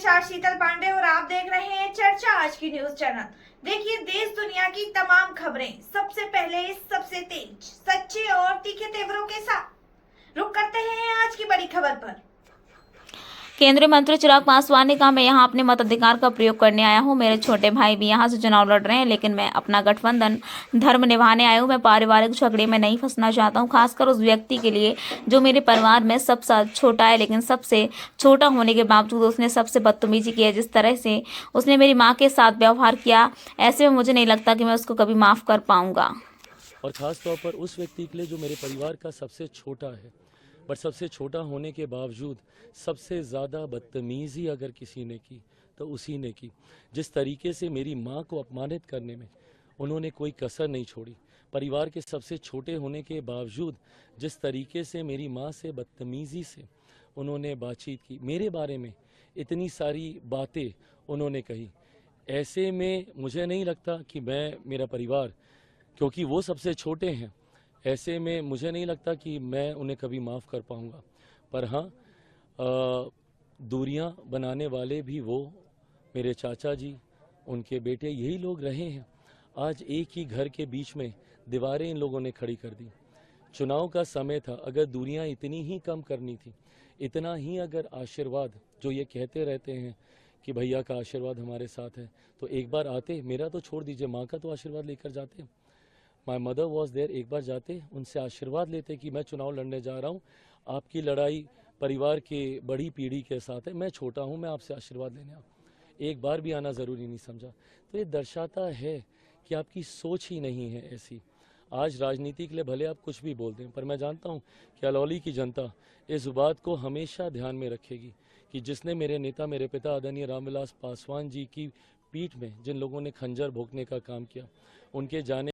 नमस्कार, शीतल पांडे और आप देख रहे हैं चर्चा आज की न्यूज चैनल। देखिए देश दुनिया की तमाम खबरें सबसे पहले, सबसे तेज, सच्चे और तीखे तेवरों के साथ। रुक करते हैं आज की बड़ी खबर पर। केंद्रीय मंत्री चिराग पासवान ने कहा, मैं यहां अपने मताधिकार का प्रयोग करने आया हूं। मेरे छोटे भाई भी यहां से चुनाव लड़ रहे हैं, लेकिन मैं अपना गठबंधन धर्म निभाने आया हूं। मैं पारिवारिक झगड़े में नहीं फंसना चाहता हूं, खासकर उस व्यक्ति के लिए जो मेरे परिवार में सबसे छोटा है, लेकिन सबसे छोटा होने के बावजूद उसने सबसे बदतमीजी की है। जिस तरह से उसने मेरी माँ के साथ व्यवहार किया, ऐसे में मुझे नहीं लगता कि मैं उसको कभी माफ़ कर पाऊंगा। और ख़ास तौर पर उस व्यक्ति के लिए जो मेरे परिवार का सबसे छोटा है, बट सबसे छोटा होने के बावजूद सबसे ज़्यादा बदतमीज़ी अगर किसी ने की तो उसी ने की। जिस तरीके से मेरी माँ को अपमानित करने में उन्होंने कोई कसर नहीं छोड़ी, परिवार के सबसे छोटे होने के बावजूद जिस तरीके से मेरी माँ से बदतमीज़ी से उन्होंने बातचीत की, मेरे बारे में इतनी सारी बातें उन्होंने कही, ऐसे में मुझे नहीं लगता कि मेरा परिवार, क्योंकि वो सबसे छोटे हैं, ऐसे में मुझे नहीं लगता कि मैं उन्हें कभी माफ़ कर पाऊँगा। पर हाँ, दूरियां बनाने वाले भी वो मेरे चाचा जी, उनके बेटे, यही लोग रहे हैं। आज एक ही घर के बीच में दीवारें इन लोगों ने खड़ी कर दी। चुनाव का समय था, अगर दूरियां इतनी ही कम करनी थी, इतना ही अगर आशीर्वाद, जो ये कहते रहते हैं कि भैया का आशीर्वाद हमारे साथ है, तो एक बार आते, मेरा तो छोड़ दीजिए, माँ का तो आशीर्वाद लेकर जाते। माई मदर वॉज देयर, एक बार जाते, उनसे आशीर्वाद लेते कि मैं चुनाव लड़ने जा रहा हूँ, आपकी लड़ाई परिवार के बड़ी पीढ़ी के साथ है, मैं छोटा हूँ, मैं आपसे आशीर्वाद लेने आऊँ। एक बार भी आना ज़रूरी नहीं समझा। तो ये दर्शाता है कि आपकी सोच ही नहीं है ऐसी। आज राजनीति के लिए भले आप कुछ भी बोलते हैं, पर मैं जानता हूँ कि अलौली की जनता इस बात को हमेशा ध्यान में रखेगी कि जिसने मेरे नेता, मेरे पिता आदरणीय रामविलास पासवान जी की पीठ में जिन लोगों ने खंजर भोंकने का काम किया, उनके जाने